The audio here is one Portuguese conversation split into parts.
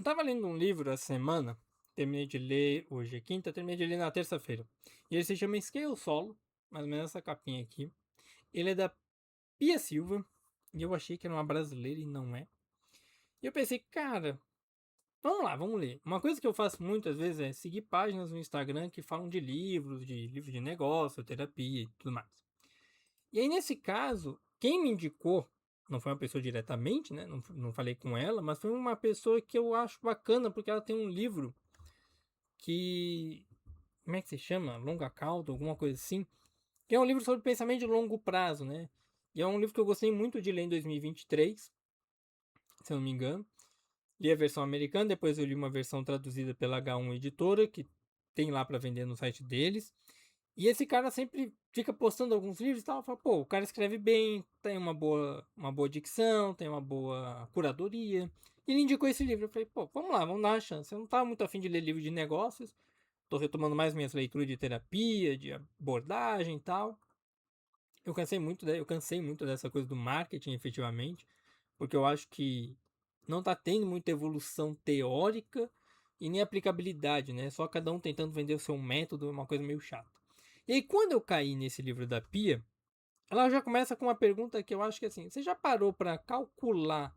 tava lendo um livro essa semana, terminei de ler hoje é quinta, terminei de ler na terça-feira. E ele se chama Scale Solo, mais ou menos essa capinha aqui. Ele é da Pia Silva, e eu achei que era uma brasileira e não é. E eu pensei, cara, vamos lá, vamos ler. Uma coisa que eu faço muitas vezes é seguir páginas no Instagram que falam de livros de negócio, terapia e tudo mais. E aí, nesse caso, quem me indicou, não foi uma pessoa diretamente, né? Não falei com ela, mas foi uma pessoa que eu acho bacana, porque ela tem um livro que. Como é que se chama? Longa cauda, alguma coisa assim. Que é um livro sobre pensamento de longo prazo, né? E é um livro que eu gostei muito de ler em 2023, se eu não me engano. Li a versão americana, depois eu li uma versão traduzida pela H1 Editora, que tem lá para vender no site deles. E esse cara sempre fica postando alguns livros e tal. Fala, pô, o cara escreve bem, tem uma boa dicção, tem uma boa curadoria. E ele indicou esse livro. Eu falei, pô, vamos lá, vamos dar uma chance. Eu não tava muito afim de ler livro de negócios. Tô retomando mais minhas leituras de terapia, de abordagem e tal. Eu cansei muito dessa coisa do marketing, efetivamente, porque eu acho que não tá tendo muita evolução teórica e nem aplicabilidade, né? Só cada um tentando vender o seu método, é uma coisa meio chata. E aí, quando eu caí nesse livro da Pia, ela já começa com uma pergunta que eu acho que assim, você já parou para calcular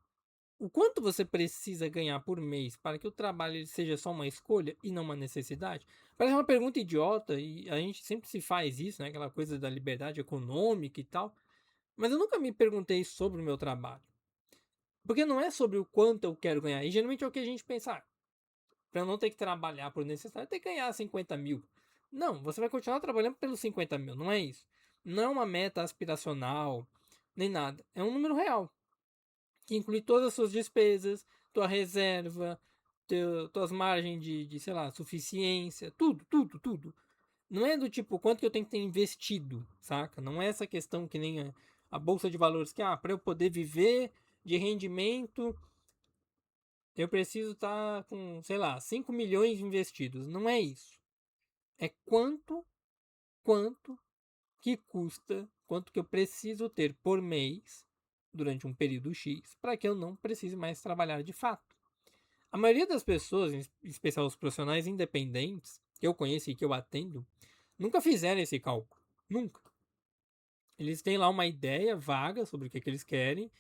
o quanto você precisa ganhar por mês para que o trabalho ele seja só uma escolha e não uma necessidade? Parece uma pergunta idiota e a gente sempre se faz isso, né? Aquela coisa da liberdade econômica e tal. Mas eu nunca me perguntei sobre o meu trabalho. Porque não é sobre o quanto eu quero ganhar. E geralmente é o que a gente pensa. Para não ter que trabalhar por necessidade, ter que ganhar 50 mil. Não, você vai continuar trabalhando pelos 50 mil. Não é isso. Não é uma meta aspiracional, nem nada. É um número real que inclui todas as suas despesas, tua reserva, tuas margens de, sei lá, suficiência, tudo, tudo, tudo. Não é do tipo quanto que eu tenho que ter investido, saca? Não é essa questão que nem a bolsa de valores que, para eu poder viver de rendimento, eu preciso estar com, sei lá, 5 milhões investidos. Não é isso. É quanto que custa, quanto que eu preciso ter por mês durante um período X para que eu não precise mais trabalhar de fato. A maioria das pessoas, em especial os profissionais independentes que eu conheço e que eu atendo, nunca fizeram esse cálculo. Nunca. Eles têm lá uma ideia vaga sobre o que eles querem.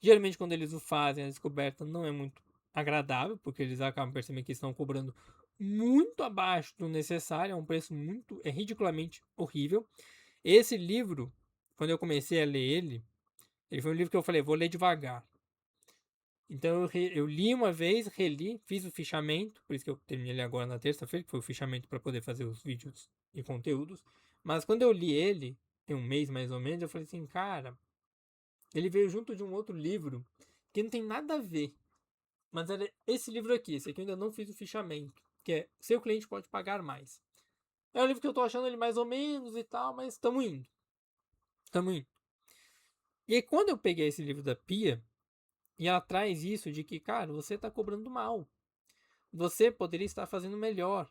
Geralmente, quando eles o fazem, a descoberta não é muito agradável, porque eles acabam percebendo que estão cobrando muito abaixo do necessário, é um preço muito, é ridiculamente horrível. Esse livro, quando eu comecei a ler ele foi um livro que eu falei, vou ler devagar. Então eu li uma vez, reli, fiz o fichamento, por isso que eu terminei ele agora na terça-feira, que foi o fichamento para poder fazer os vídeos e conteúdos. Mas quando eu li ele, tem um mês mais ou menos, eu falei assim, cara, ele veio junto de um outro livro que não tem nada a ver. Mas era esse livro aqui, esse aqui eu ainda não fiz o fichamento, que é Seu Cliente Pode Pagar Mais. É um livro que eu tô achando ele mais ou menos e tal, mas estamos indo. Estamos indo. E aí, quando eu peguei esse livro da Pia, e ela traz isso de que, cara, você está cobrando mal. Você poderia estar fazendo melhor.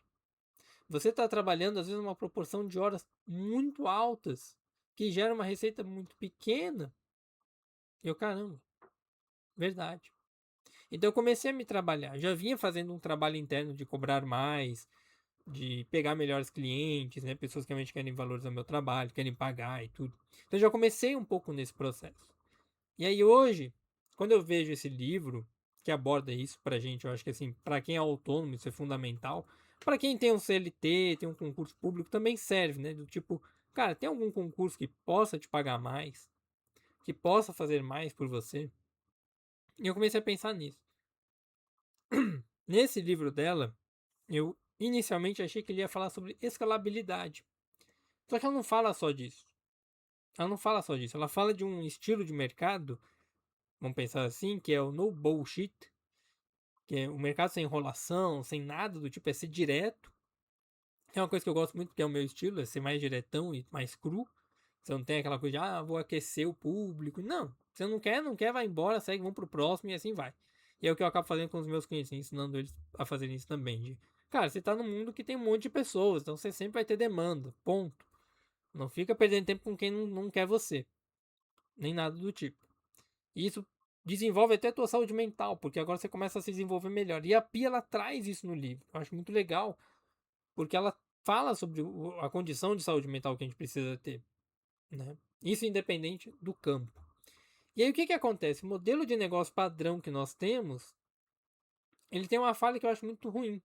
Você está trabalhando, às vezes, uma proporção de horas muito altas, que gera uma receita muito pequena. Eu, caramba, verdade. Então eu comecei a me trabalhar. Já vinha fazendo um trabalho interno de cobrar mais, de pegar melhores clientes, né? Pessoas que realmente querem valorizar meu trabalho, querem pagar e tudo. Então eu já comecei um pouco nesse processo. E aí hoje, quando eu vejo esse livro que aborda isso pra gente, eu acho que assim, pra quem é autônomo, isso é fundamental. Pra quem tem um CLT, tem um concurso público, também serve, né? Do tipo, cara, tem algum concurso que possa te pagar mais, que possa fazer mais por você? E eu comecei a pensar nisso. Nesse livro dela, eu inicialmente achei que ele ia falar sobre escalabilidade. Só que ela não fala só disso. Ela não fala só disso. Ela fala de um estilo de mercado, vamos pensar assim, que é o no bullshit, que é o mercado sem enrolação, sem nada do tipo, é ser direto. É uma coisa que eu gosto muito, que é o meu estilo, é ser mais diretão e mais cru. Você não tem aquela coisa de, vou aquecer o público. Não, você não quer, não quer, vai embora, segue, vamos pro próximo e assim vai. E é o que eu acabo fazendo com os meus clientes, ensinando eles a fazerem isso também. Cara, você tá num mundo que tem um monte de pessoas, então você sempre vai ter demanda, ponto. Não fica perdendo tempo com quem não quer você, nem nada do tipo. Isso desenvolve até a tua saúde mental, porque agora você começa a se desenvolver melhor. E a Pia, ela traz isso no livro. Eu acho muito legal, porque ela fala sobre a condição de saúde mental que a gente precisa ter, né? Isso independente do campo. E aí o que que acontece? O modelo de negócio padrão que nós temos, ele tem uma falha que eu acho muito ruim,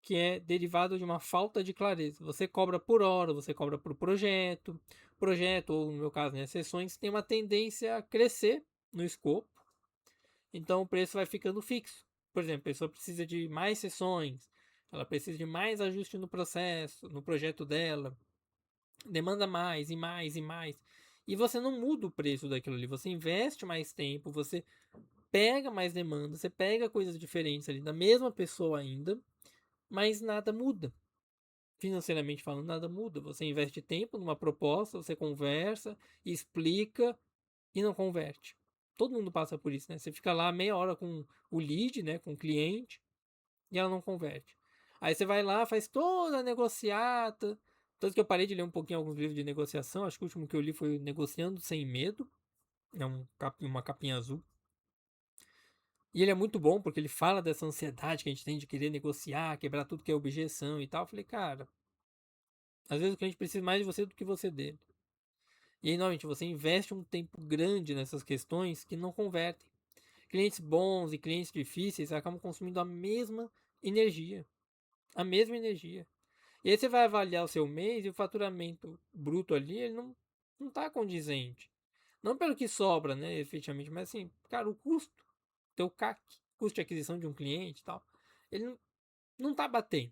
que é derivado de uma falta de clareza. Você cobra por hora, você cobra por projeto. Projeto, ou no meu caso, né, sessões, tem uma tendência a crescer no escopo. Então o preço vai ficando fixo. Por exemplo, a pessoa precisa de mais sessões, ela precisa de mais ajuste no processo, no projeto dela, demanda mais e mais e mais. E você não muda o preço daquilo ali, você investe mais tempo, você pega mais demanda, você pega coisas diferentes ali da mesma pessoa ainda, mas nada muda. Financeiramente falando, nada muda. Você investe tempo numa proposta, você conversa, explica e não converte. Todo mundo passa por isso, né? Você fica lá meia hora com o lead, né, com o cliente, e ela não converte. Aí você vai lá, faz toda a negociata. Tanto que eu parei de ler um pouquinho alguns livros de negociação. Acho que o último que eu li foi Negociando Sem Medo. É uma capinha azul. E ele é muito bom porque ele fala dessa ansiedade que a gente tem de querer negociar, quebrar tudo que é objeção e tal. Eu falei, cara, às vezes o cliente precisa mais de você do que você dele. E aí, novamente, você investe um tempo grande nessas questões que não convertem. Clientes bons e clientes difíceis acabam consumindo a mesma energia. A mesma energia. E aí você vai avaliar o seu mês e o faturamento bruto ali, ele não tá condizente. Não pelo que sobra, né, efetivamente, mas assim, cara, o custo, teu CAC, custo de aquisição de um cliente e tal, ele não tá batendo.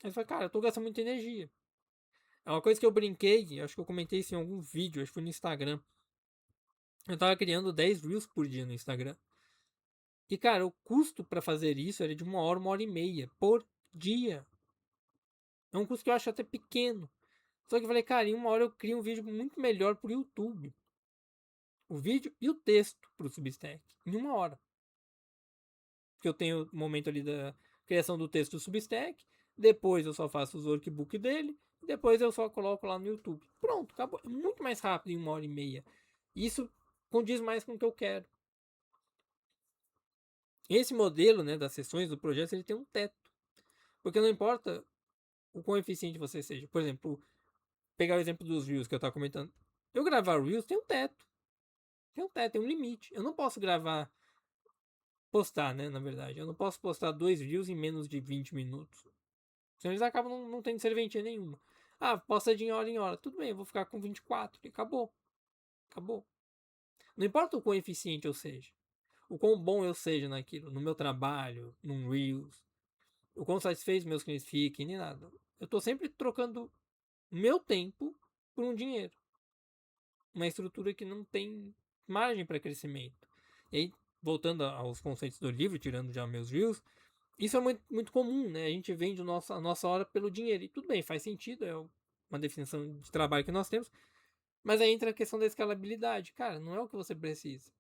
Aí você fala, cara, eu tô gastando muita energia. É uma coisa que eu brinquei, acho que eu comentei isso em algum vídeo, acho que foi no Instagram. Eu tava criando 10 Reels por dia no Instagram. E, cara, o custo para fazer isso era de uma hora e meia por dia. É um custo que eu acho até pequeno. Só que eu falei, cara, em uma hora eu crio um vídeo muito melhor pro YouTube. O vídeo e o texto pro Substack. Em uma hora. Porque eu tenho o momento ali da criação do texto do Substack. Depois eu só faço os workbook dele. Depois eu só coloco lá no YouTube. Pronto, acabou. É muito mais rápido em uma hora e meia. Isso condiz mais com o que eu quero. Esse modelo, né, das sessões do projeto, ele tem um teto. Porque não importa o quão eficiente você seja. Por exemplo, pegar o exemplo dos Reels que eu estava comentando. Eu gravar Reels tem um teto. Tem um teto, tem um limite. Eu não posso gravar, postar, né, na verdade. Eu não posso postar 2 Reels em menos de 20 minutos. Senão eles acabam não tendo serventia nenhuma. Ah, posta de hora em hora. Tudo bem, eu vou ficar com 24. E acabou. Acabou. Não importa o quão eficiente eu seja. O quão bom eu seja naquilo. No meu trabalho, num Reels. O quão satisfeito meus clientes fiquem, nem nada. Eu tô sempre trocando meu tempo por um dinheiro. Uma estrutura que não tem margem para crescimento. E aí, voltando aos conceitos do livro, tirando já meus views, isso é muito, muito comum, né? A gente vende a nossa hora pelo dinheiro. E tudo bem, faz sentido, é uma definição de trabalho que nós temos. Mas aí entra a questão da escalabilidade. Cara, não é o que você precisa.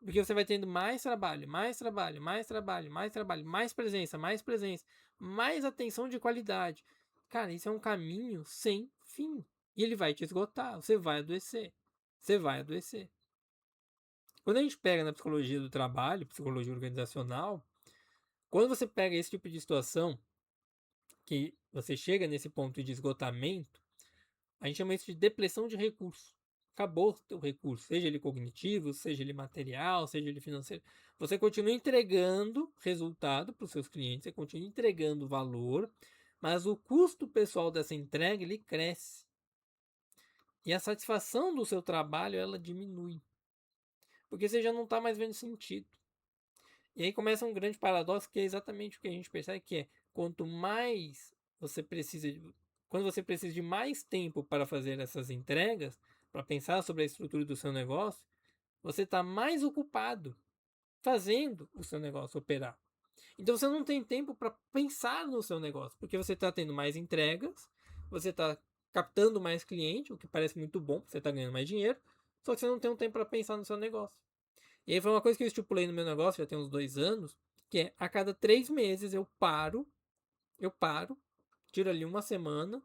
Porque você vai tendo mais trabalho, mais trabalho, mais trabalho, mais trabalho, mais presença, mais atenção de qualidade. Cara, isso é um caminho sem fim. E ele vai te esgotar. Você vai adoecer. Você vai adoecer. Quando a gente pega na psicologia do trabalho, psicologia organizacional, quando você pega esse tipo de situação, que você chega nesse ponto de esgotamento, a gente chama isso de depressão de recurso. Acabou o recurso, seja ele cognitivo, seja ele material, seja ele financeiro. Você continua entregando resultado para os seus clientes, você continua entregando valor, mas o custo pessoal dessa entrega ele cresce. E a satisfação do seu trabalho ela diminui. Porque você já não está mais vendo sentido. E aí começa um grande paradoxo que é exatamente o que a gente percebe que é quanto mais você precisa, quando você precisa de mais tempo para fazer essas entregas, para pensar sobre a estrutura do seu negócio, você está mais ocupado fazendo o seu negócio operar. Então você não tem tempo para pensar no seu negócio, porque você está tendo mais entregas, você está captando mais cliente, o que parece muito bom, você está ganhando mais dinheiro, só que você não tem um tempo para pensar no seu negócio. E aí foi uma coisa que eu estipulei no meu negócio, já tem uns 2 anos, que é a cada 3 meses eu paro, tiro ali uma semana,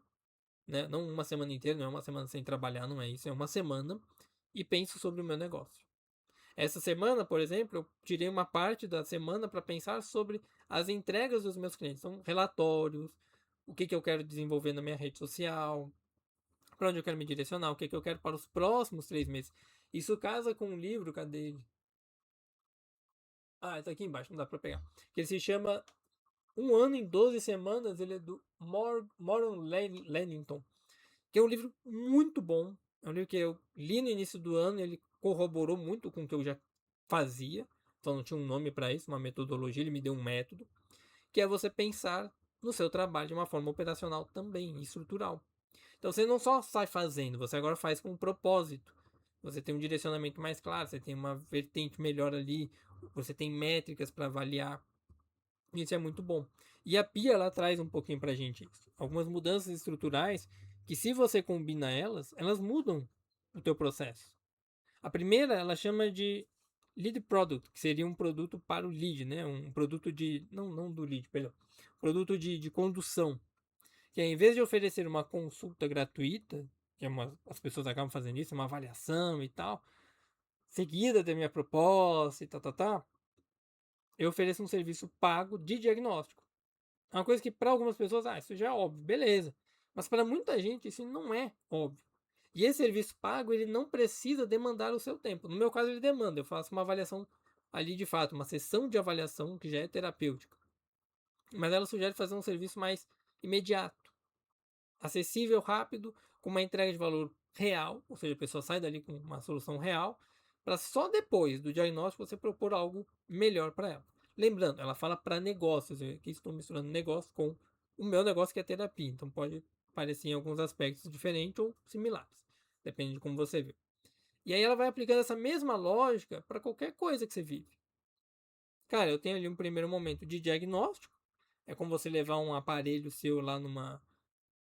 né? Não uma semana inteira, não é uma semana sem trabalhar, não é isso, é uma semana, e penso sobre o meu negócio. Essa semana, por exemplo, eu tirei uma parte da semana para pensar sobre as entregas dos meus clientes. São relatórios, o que eu quero desenvolver na minha rede social, para onde eu quero me direcionar, o que eu quero para os próximos 3 meses. Isso casa com um livro, cadê ele? Ah, tá aqui embaixo, não dá para pegar. Que ele se chama Um Ano em 12 Semanas, ele é do Morgan Lennington, que é um livro muito bom. É um livro que eu li no início do ano, ele corroborou muito com o que eu já fazia. Então não tinha um nome para isso, uma metodologia, ele me deu um método, que é você pensar no seu trabalho de uma forma operacional também, estrutural. Então você não só sai fazendo, você agora faz com um propósito. Você tem um direcionamento mais claro, você tem uma vertente melhor ali, você tem métricas para avaliar. Isso é muito bom. E a Pia ela traz um pouquinho pra gente isso. Algumas mudanças estruturais que se você combina elas, elas mudam o teu processo. A primeira, ela chama de lead product, que seria um produto para o lead, né? Um produto de não do lead, perdão. Produto de condução, que em vez de oferecer uma consulta gratuita, que as pessoas acabam fazendo isso, uma avaliação e tal, seguida da minha proposta e tal, eu ofereço um serviço pago de diagnóstico. É uma coisa que para algumas pessoas, isso já é óbvio, beleza. Mas para muita gente isso não é óbvio. E esse serviço pago, ele não precisa demandar o seu tempo. No meu caso, ele demanda. Eu faço uma avaliação ali de fato, uma sessão de avaliação que já é terapêutica. Mas ela sugere fazer um serviço mais imediato, acessível, rápido, com uma entrega de valor real, ou seja, a pessoa sai dali com uma solução real, para só depois do diagnóstico você propor algo melhor para ela. Lembrando, ela fala para negócios, eu aqui estou misturando negócio com o meu negócio que é terapia, então pode parecer em alguns aspectos diferentes ou similares, depende de como você vê. E aí ela vai aplicando essa mesma lógica para qualquer coisa que você vive. Cara, eu tenho ali um primeiro momento de diagnóstico, é como você levar um aparelho seu lá numa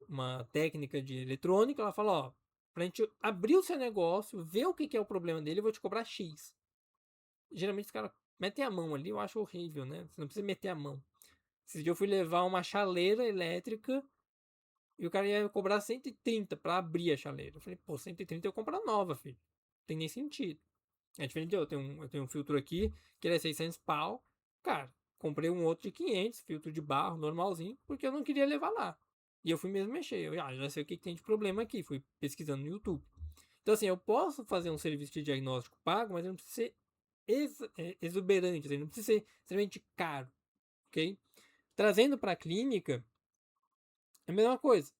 uma técnica de eletrônica, ela fala, ó, pra gente abrir o seu negócio, ver o que é o problema dele, eu vou te cobrar X. Geralmente os caras metem a mão ali, eu acho horrível, né? Você não precisa meter a mão. Esse dia eu fui levar uma chaleira elétrica e o cara ia cobrar 130 para abrir a chaleira. Eu falei, pô, 130 eu compro nova, filho. Não tem nem sentido. É diferente, eu tenho um filtro aqui que ele é 600 pau. Cara, comprei um outro de 500, filtro de barro, normalzinho, porque eu não queria levar lá. E eu fui mesmo mexer. Eu já sei o que tem de problema aqui. Fui pesquisando no YouTube. Então, assim, eu posso fazer um serviço de diagnóstico pago, mas ele não precisa ser exuberante. Ele não precisa ser extremamente caro. Ok? Trazendo para a clínica, é a mesma coisa.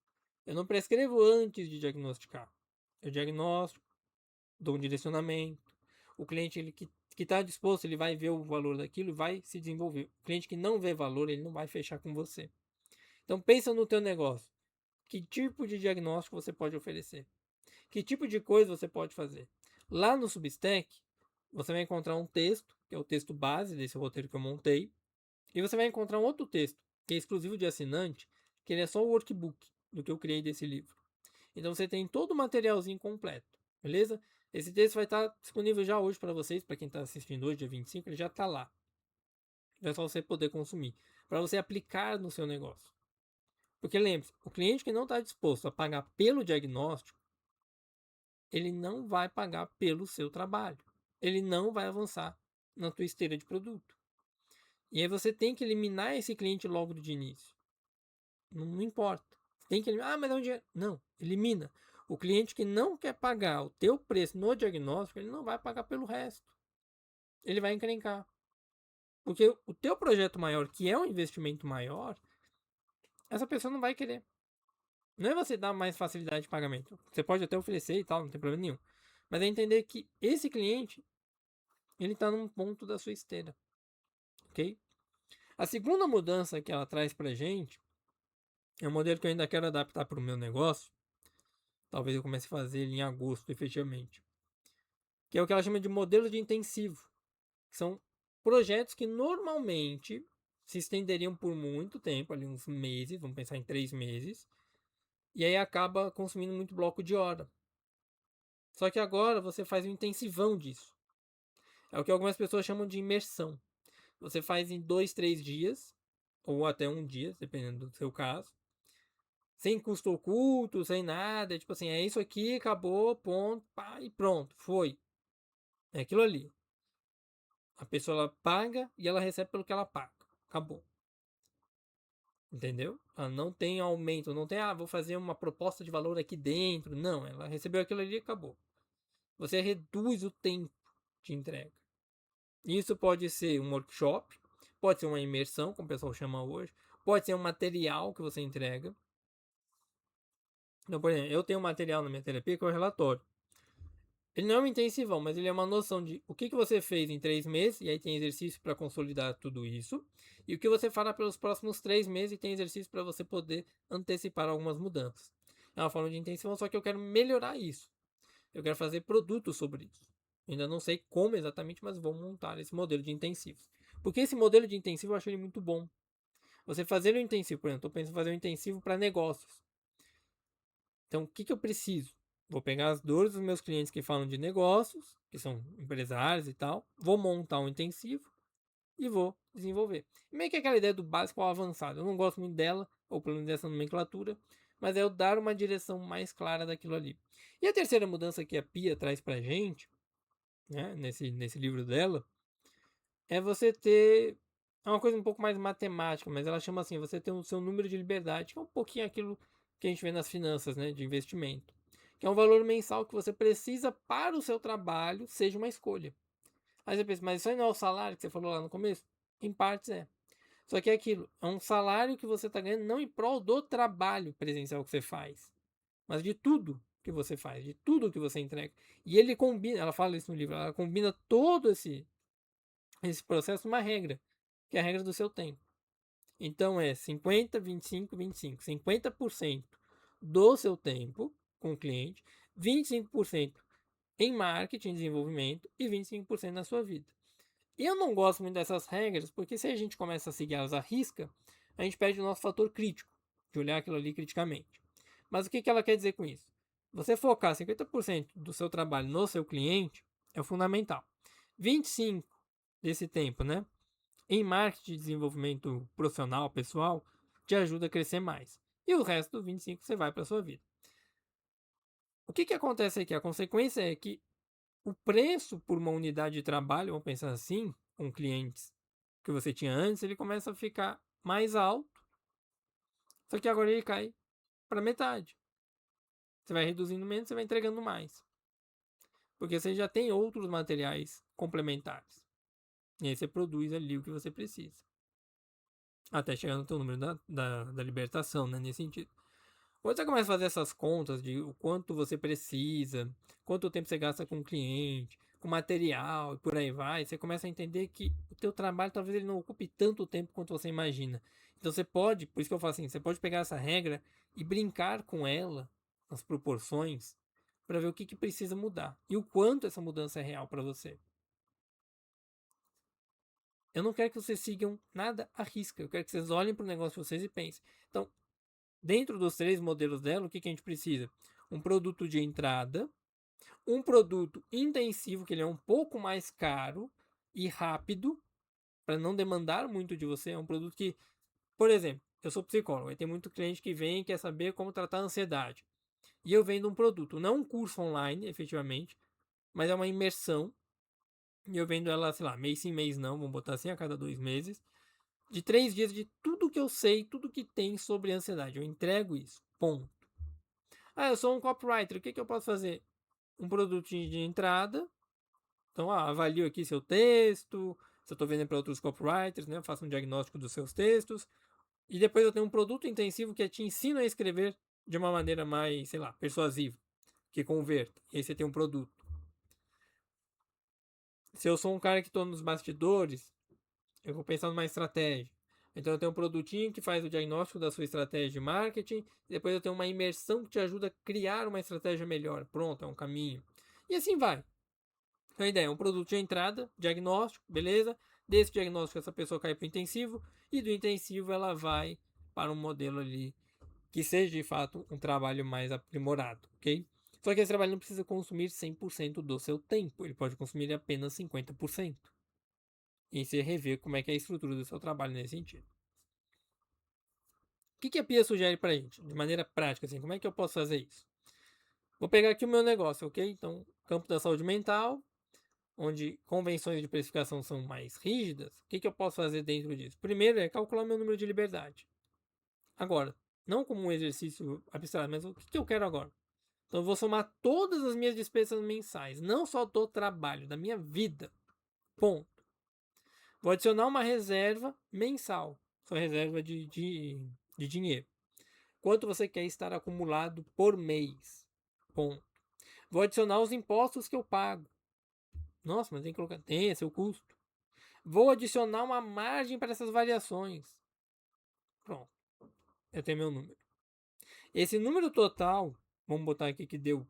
Eu não prescrevo antes de diagnosticar. Eu diagnóstico, dou um direcionamento. O cliente ele que está disposto, ele vai ver o valor daquilo e vai se desenvolver. O cliente que não vê valor, ele não vai fechar com você. Então pensa no teu negócio. Que tipo de diagnóstico você pode oferecer? Que tipo de coisa você pode fazer? Lá no Substack, você vai encontrar um texto, que é o texto base desse roteiro que eu montei, e você vai encontrar um outro texto, que é exclusivo de assinante, que ele é só o workbook do que eu criei desse livro. Então você tem todo o materialzinho completo, beleza? Esse texto vai estar disponível já hoje para vocês, para quem está assistindo hoje, dia 25, ele já está lá. É só você poder consumir, para você aplicar no seu negócio. Porque lembre-se, o cliente que não está disposto a pagar pelo diagnóstico, ele não vai pagar pelo seu trabalho. Ele não vai avançar na tua esteira de produto. E aí você tem que eliminar esse cliente logo de início. Não importa. Tem que eliminar. Mas é um dinheiro. Não, elimina. O cliente que não quer pagar o teu preço no diagnóstico, ele não vai pagar pelo resto. Ele vai encrencar. Porque o teu projeto maior, que é um investimento maior, essa pessoa não vai querer. Não é você dar mais facilidade de pagamento. Você pode até oferecer e tal, não tem problema nenhum. Mas é entender que esse cliente, ele está num ponto da sua esteira. Ok? A segunda mudança que ela traz pra gente é um modelo que eu ainda quero adaptar para o meu negócio. Talvez eu comece a fazer ele em agosto, efetivamente. Que é o que ela chama de modelo de intensivo. Que são projetos que normalmente se estenderiam por muito tempo, ali uns meses, vamos pensar em 3 meses. E aí acaba consumindo muito bloco de hora. Só que agora você faz um intensivão disso. É o que algumas pessoas chamam de imersão. Você faz em 2, 3 dias, ou até um dia, dependendo do seu caso. Sem custo oculto, sem nada. Tipo assim, é isso aqui, acabou, ponto, pá, e pronto, foi. É aquilo ali. A pessoa ela paga e ela recebe pelo que ela paga. Acabou. Entendeu? Ela não tem aumento, não tem, vou fazer uma proposta de valor aqui dentro. Não, ela recebeu aquilo ali e acabou. Você reduz o tempo de entrega. Isso pode ser um workshop, pode ser uma imersão, como o pessoal chama hoje, pode ser um material que você entrega. Então, por exemplo, eu tenho um material na minha terapia que é o relatório. Ele não é um intensivão, mas ele é uma noção de o que você fez em 3 meses, e aí tem exercício para consolidar tudo isso, e o que você fará pelos próximos 3 meses, e tem exercício para você poder antecipar algumas mudanças. É uma forma de intensivão, só que eu quero melhorar isso. Eu quero fazer produtos sobre isso. Ainda não sei como exatamente, mas vou montar esse modelo de intensivos. Porque esse modelo de intensivo eu acho ele muito bom. Você fazer um intensivo, por exemplo, estou pensando em fazer um intensivo para negócios. Então, o que eu preciso? Vou pegar as dores dos meus clientes que falam de negócios, que são empresários e tal, vou montar um intensivo e vou desenvolver. Meio que aquela ideia do básico ao avançado. Eu não gosto muito dela, ou pelo menos dessa nomenclatura, mas é eu dar uma direção mais clara daquilo ali. E a terceira mudança que a Pia traz pra gente, né, nesse livro dela, é você ter. É uma coisa um pouco mais matemática, mas ela chama assim: você ter o seu número de liberdade, que é um pouquinho aquilo que a gente vê nas finanças, né, de investimento. Que é um valor mensal que você precisa para o seu trabalho, seja uma escolha. Aí você pensa, mas isso aí não é o salário que você falou lá no começo? Em partes é. Só que é aquilo, é um salário que você está ganhando não em prol do trabalho presencial que você faz, mas de tudo que você faz, de tudo que você entrega. E ele combina, ela fala isso no livro, ela combina todo esse processo numa regra, que é a regra do seu tempo. Então é 50, 25, 25. 50% do seu tempo com o cliente, 25% em marketing e desenvolvimento e 25% na sua vida. E eu não gosto muito dessas regras, porque se a gente começa a seguir elas à risca, a gente perde o nosso fator crítico, de olhar aquilo ali criticamente. Mas o que ela quer dizer com isso? Você focar 50% do seu trabalho no seu cliente é o fundamental. 25% desse tempo, né, em marketing e desenvolvimento profissional, pessoal, te ajuda a crescer mais. E o resto do 25% você vai para sua vida. O que acontece aqui? A consequência é que o preço por uma unidade de trabalho, vamos pensar assim, com clientes que você tinha antes, ele começa a ficar mais alto, só que agora ele cai para metade. Você vai reduzindo menos, você vai entregando mais. Porque você já tem outros materiais complementares. E aí você produz ali o que você precisa. Até chegar no teu número da libertação, né? Nesse sentido. Quando você começa a fazer essas contas de o quanto você precisa, quanto tempo você gasta com o cliente, com material e por aí vai, você começa a entender que o teu trabalho talvez ele não ocupe tanto tempo quanto você imagina. Então você pode, por isso que eu falo assim, você pode pegar essa regra e brincar com ela, as proporções, para ver o que precisa mudar e o quanto essa mudança é real para você. Eu não quero que vocês sigam nada à risca, eu quero que vocês olhem para o negócio de vocês e pensem. Então, dentro dos 3 modelos dela, o que a gente precisa? Um produto de entrada, um produto intensivo, que ele é um pouco mais caro e rápido, para não demandar muito de você. É um produto que, por exemplo, eu sou psicólogo, e tem muito cliente que vem e quer saber como tratar a ansiedade. E eu vendo um produto, não um curso online, efetivamente, mas é uma imersão. E eu vendo ela, sei lá, mês sim, mês não, vamos botar assim, a cada 2 meses. De 3 dias de tudo que eu sei, tudo que tem sobre ansiedade. Eu entrego isso. Ponto. Ah, eu sou um copywriter, o que eu posso fazer? Um produtinho de entrada. Então, avalio aqui seu texto. Se eu estou vendendo para outros copywriters, né? Eu faço um diagnóstico dos seus textos. E depois eu tenho um produto intensivo que te ensina a escrever de uma maneira mais, sei lá, persuasiva, que converta. E aí você tem um produto. Se eu sou um cara que estou nos bastidores, eu vou pensar numa estratégia. Então eu tenho um produtinho que faz o diagnóstico da sua estratégia de marketing, e depois eu tenho uma imersão que te ajuda a criar uma estratégia melhor. Pronto, é um caminho. E assim vai. Então a ideia é um produto de entrada, diagnóstico, beleza? Desse diagnóstico essa pessoa cai para o intensivo, e do intensivo ela vai para um modelo ali que seja de fato um trabalho mais aprimorado, ok? Só que esse trabalho não precisa consumir 100% do seu tempo, ele pode consumir apenas 50%. E você rever como é que é a estrutura do seu trabalho nesse sentido. O que a Pia sugere pra gente? De maneira prática, assim, como é que eu posso fazer isso? Vou pegar aqui o meu negócio, ok? Então, campo da saúde mental. onde convenções de precificação são mais rígidas, o que eu posso fazer dentro disso? Primeiro é calcular meu número de liberdade. Agora, não como um exercício abstrato, mas o que eu quero agora? Então eu vou somar todas as minhas despesas mensais, não só do trabalho, da minha vida. Ponto. Vou adicionar uma reserva mensal, sua reserva de dinheiro. Quanto você quer estar acumulado por mês? Ponto. Vou adicionar os impostos que eu pago. Nossa, mas tem que colocar. Tem, é seu custo. Vou adicionar uma margem para essas variações. Pronto. Eu tenho meu número. Esse número total, vamos botar aqui que deu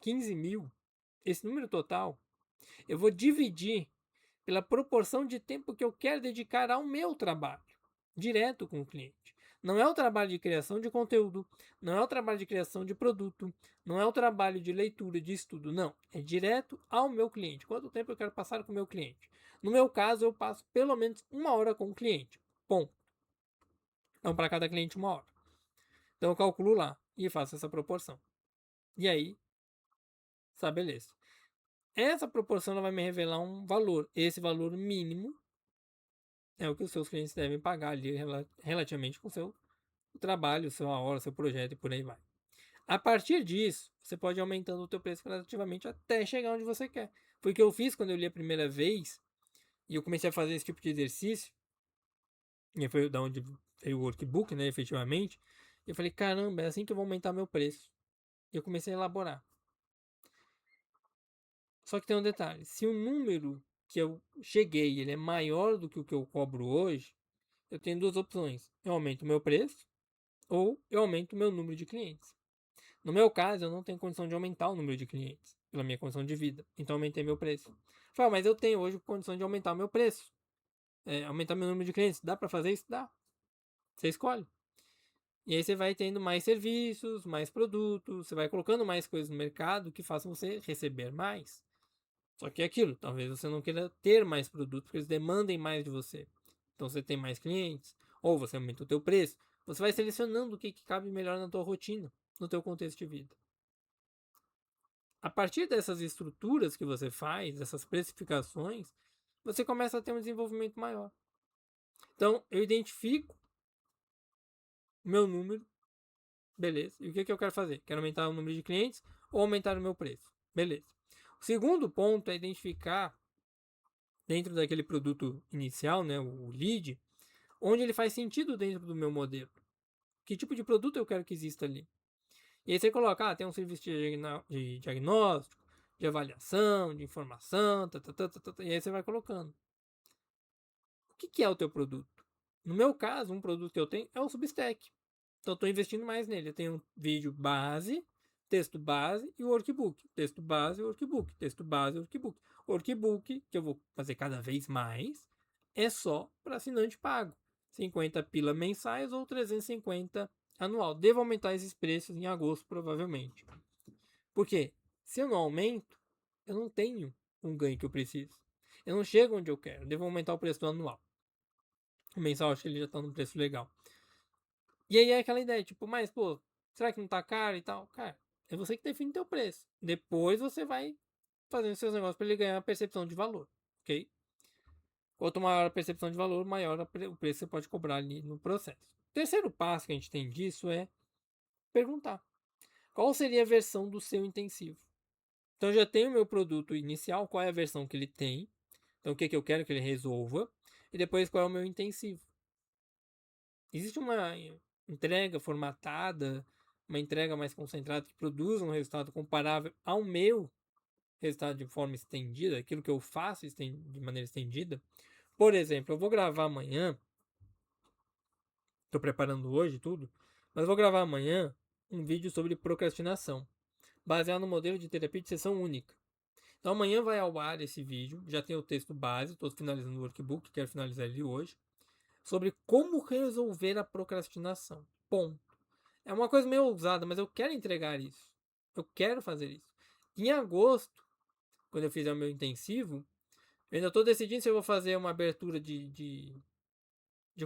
15 mil. Esse número total, eu vou dividir pela proporção de tempo que eu quero dedicar ao meu trabalho, direto com o cliente. Não é o trabalho de criação de conteúdo, não é o trabalho de criação de produto, não é o trabalho de leitura, de estudo, não. É direto ao meu cliente. Quanto tempo eu quero passar com o meu cliente? No meu caso, eu passo pelo menos 1 hora com o cliente. Bom, então para cada cliente 1 hora. Então eu calculo lá e faço essa proporção. E aí, estabeleço. Essa proporção vai me revelar um valor. Esse valor mínimo é o que os seus clientes devem pagar ali relativamente com o seu trabalho, sua hora, seu projeto e por aí vai. A partir disso, você pode ir aumentando o teu preço gradativamente até chegar onde você quer. Foi o que eu fiz quando eu li a primeira vez e eu comecei a fazer esse tipo de exercício. E foi da onde veio o workbook, né, efetivamente. E eu falei, caramba, é assim que eu vou aumentar meu preço. E eu comecei a elaborar. Só que tem um detalhe, se o número que eu cheguei ele é maior do que o que eu cobro hoje, eu tenho duas opções. Eu aumento o meu preço ou eu aumento o meu número de clientes. No meu caso, eu não tenho condição de aumentar o número de clientes pela minha condição de vida. Então, aumentei meu preço. Fala, mas eu tenho hoje condição de aumentar o meu preço. Aumentar meu número de clientes. Dá para fazer isso? Dá. Você escolhe. E aí você vai tendo mais serviços, mais produtos, você vai colocando mais coisas no mercado que façam você receber mais. Só que é aquilo, talvez você não queira ter mais produtos porque eles demandem mais de você. Então você tem mais clientes, ou você aumenta o teu preço. Você vai selecionando o que cabe melhor na tua rotina, no teu contexto de vida. A partir dessas estruturas que você faz, dessas precificações, você começa a ter um desenvolvimento maior. Então, eu identifico o meu número, beleza. E o que eu quero fazer? Quero aumentar o número de clientes ou aumentar o meu preço? Beleza. O segundo ponto é identificar, dentro daquele produto inicial, né, o lead, onde ele faz sentido dentro do meu modelo. Que tipo de produto eu quero que exista ali? E aí você coloca, tem um serviço de diagnóstico, de avaliação, de informação, e aí você vai colocando. O que é o teu produto? No meu caso, um produto que eu tenho é o Substack. Então eu estou investindo mais nele. Eu tenho um vídeo base, texto base e o workbook. Texto base e workbook. Texto base e workbook. Workbook, que eu vou fazer cada vez mais, é só para assinante pago. 50 pila mensais ou 350 anual. Devo aumentar esses preços em agosto, provavelmente. Por quê? Se eu não aumento, eu não tenho um ganho que eu preciso. Eu não chego onde eu quero. Eu devo aumentar o preço do anual. O mensal, acho que ele já tá num preço legal. E aí é aquela ideia, tipo, mas, pô, será que não tá caro e tal? Cara, é você que define teu preço. Depois você vai fazendo seus negócios para ele ganhar a percepção de valor, ok? Quanto maior a percepção de valor, maior o preço que você pode cobrar ali no processo. O terceiro passo que a gente tem disso é perguntar. Qual seria a versão do seu intensivo? Então eu já tenho o meu produto inicial, qual é a versão que ele tem. Então o que eu quero que ele resolva. E depois qual é o meu intensivo. Existe uma entrega formatada, uma entrega mais concentrada que produza um resultado comparável ao meu resultado de forma estendida, aquilo que eu faço de maneira estendida. Por exemplo, eu vou gravar amanhã, estou preparando hoje tudo, mas vou gravar amanhã um vídeo sobre procrastinação, baseado no modelo de terapia de sessão única. Então amanhã vai ao ar esse vídeo, já tem o texto base, estou finalizando o workbook, quero finalizar ele hoje, sobre como resolver a procrastinação. Ponto. É uma coisa meio ousada, mas eu quero entregar isso. Eu quero fazer isso. Em agosto, quando eu fizer o meu intensivo, eu ainda estou decidindo se eu vou fazer uma abertura de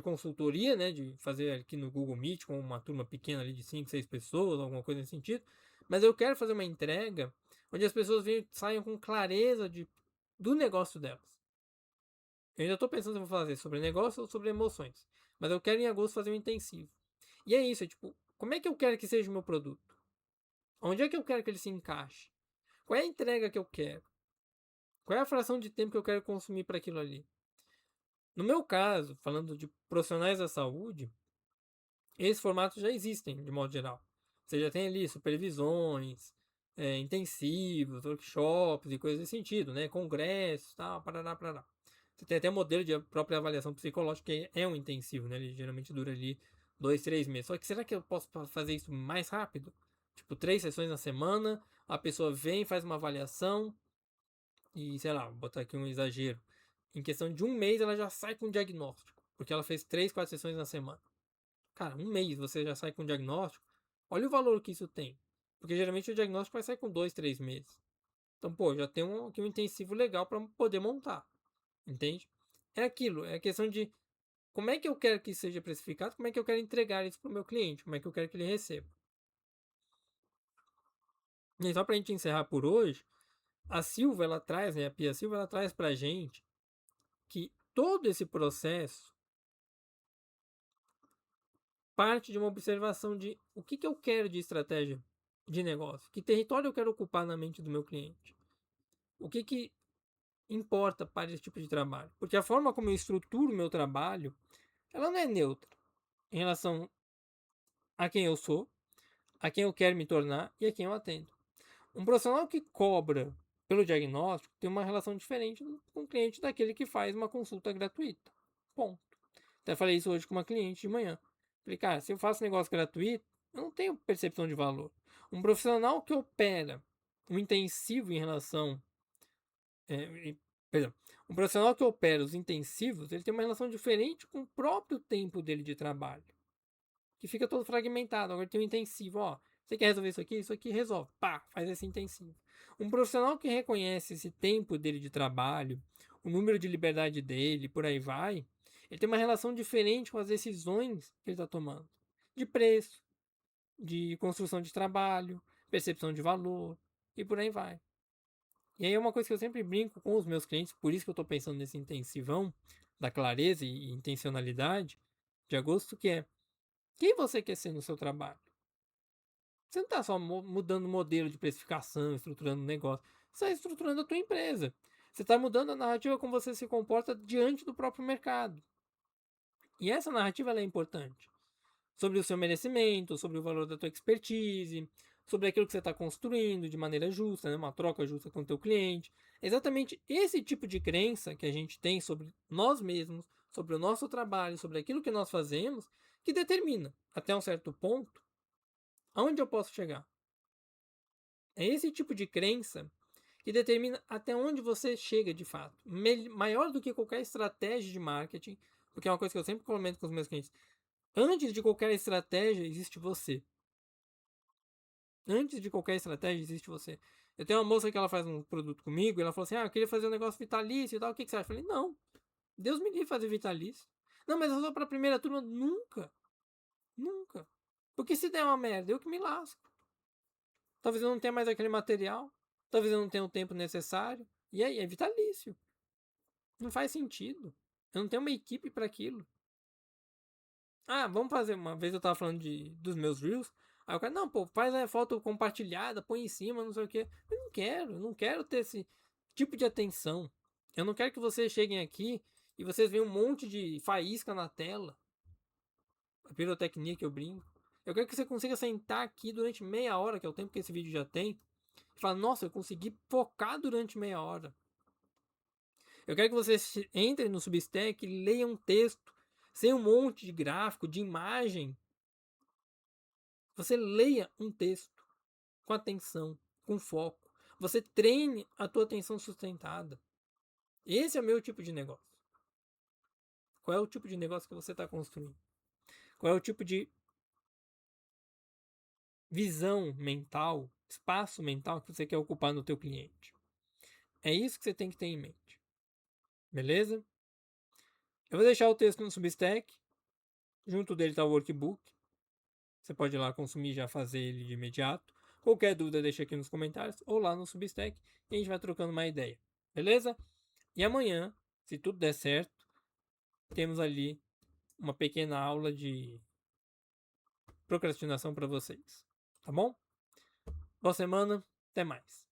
consultoria, né? De fazer aqui no Google Meet com uma turma pequena ali de 5, 6 pessoas, alguma coisa nesse sentido. Mas eu quero fazer uma entrega onde as pessoas saiam com clareza do negócio delas. Eu ainda tô pensando se eu vou fazer sobre negócio ou sobre emoções, mas eu quero em agosto fazer um intensivo. E é isso, é tipo, como é que eu quero que seja o meu produto? Onde é que eu quero que ele se encaixe? Qual é a entrega que eu quero? Qual é a fração de tempo que eu quero consumir para aquilo ali? No meu caso, falando de profissionais da saúde, esses formatos já existem, de modo geral. Você já tem ali supervisões, intensivos, workshops e coisas desse sentido, né? Congressos, tal, parará, parará. Você tem até modelo de própria avaliação psicológica, que é um intensivo, né? Ele geralmente dura ali 2, 3 meses. Só que será que eu posso fazer isso mais rápido? Tipo, 3 sessões na semana, a pessoa vem, faz uma avaliação e, sei lá, vou botar aqui um exagero. Em questão de um mês, ela já sai com um diagnóstico, porque ela fez 3, 4 sessões na semana. Cara, um mês você já sai com um diagnóstico. Olha o valor que isso tem. Porque geralmente o diagnóstico vai sair com 2, 3 meses. Então, pô, já tem aqui um intensivo legal para poder montar. Entende? É aquilo, é a questão de como é que eu quero que seja precificado, como é que eu quero entregar isso para o meu cliente, como é que eu quero que ele receba. E só para a gente encerrar por hoje, a Silva, ela traz, né, a Pia Silva, ela traz para a gente que todo esse processo parte de uma observação de o que eu quero de estratégia de negócio, que território eu quero ocupar na mente do meu cliente, o que importa para esse tipo de trabalho. Porque a forma como eu estruturo o meu trabalho, ela não é neutra em relação a quem eu sou, a quem eu quero me tornar e a quem eu atendo. Um profissional que cobra pelo diagnóstico tem uma relação diferente com o cliente daquele que faz uma consulta gratuita. Ponto. Até falei isso hoje com uma cliente de manhã. Falei, cara, se eu faço negócio gratuito, eu não tenho percepção de valor. Um profissional que opera um intensivo em relação. Perdão. Um profissional que opera os intensivos, ele tem uma relação diferente com o próprio tempo dele de trabalho. Que fica todo fragmentado. Agora tem um intensivo, ó. Você quer resolver isso aqui resolve. Pá, faz esse intensivo. Um profissional que reconhece esse tempo dele de trabalho, o número de liberdade dele, por aí vai, ele tem uma relação diferente com as decisões que ele está tomando. De preço, de construção de trabalho, percepção de valor e por aí vai. E aí é uma coisa que eu sempre brinco com os meus clientes, por isso que eu estou pensando nesse intensivão da clareza e intencionalidade de agosto, que é quem você quer ser no seu trabalho? Você não está só mudando o modelo de precificação, estruturando o negócio. Você está estruturando a tua empresa. Você está mudando a narrativa como você se comporta diante do próprio mercado. E essa narrativa é importante. Sobre o seu merecimento, sobre o valor da tua expertise, sobre aquilo que você está construindo de maneira justa, né? Uma troca justa com o teu cliente. É exatamente esse tipo de crença que a gente tem sobre nós mesmos, sobre o nosso trabalho, sobre aquilo que nós fazemos, que determina, até um certo ponto, aonde eu posso chegar. É esse tipo de crença que determina até onde você chega de fato. Maior do que qualquer estratégia de marketing, porque é uma coisa que eu sempre comento com os meus clientes. Antes de qualquer estratégia, existe você. Antes de qualquer estratégia, existe você. Eu tenho uma moça que ela faz um produto comigo e ela falou assim: eu queria fazer um negócio vitalício e tal. O que você acha? Eu falei: não, Deus me livre fazer vitalício. Não, mas eu sou para a primeira turma. Nunca. Nunca. Porque se der uma merda, eu que me lasco. Talvez eu não tenha mais aquele material. Talvez eu não tenha o tempo necessário. E aí, é vitalício. Não faz sentido. Eu não tenho uma equipe para aquilo. Ah, vamos fazer. Uma vez eu tava falando dos meus Reels. Aí o cara, não, pô, faz a foto compartilhada, põe em cima, não sei o quê. Eu não quero ter esse tipo de atenção. Eu não quero que vocês cheguem aqui e vocês veem um monte de faísca na tela. A pirotecnia que eu brinco. Eu quero que você consiga sentar aqui durante meia hora, que é o tempo que esse vídeo já tem, e falar, nossa, eu consegui focar durante meia hora. Eu quero que vocês entrem no Substack e leiam um texto, sem um monte de gráfico, de imagem. Você leia um texto com atenção, com foco. Você treine a tua atenção sustentada. Esse é o meu tipo de negócio. Qual é o tipo de negócio que você está construindo? Qual é o tipo de visão mental, espaço mental que você quer ocupar no teu cliente? É isso que você tem que ter em mente. Beleza? Eu vou deixar o texto no Substack. Junto dele está o workbook. Você pode ir lá consumir e já fazer ele de imediato. Qualquer dúvida deixa aqui nos comentários ou lá no Substack e a gente vai trocando uma ideia, beleza? E amanhã, se tudo der certo, temos ali uma pequena aula de procrastinação para vocês, tá bom? Boa semana, até mais.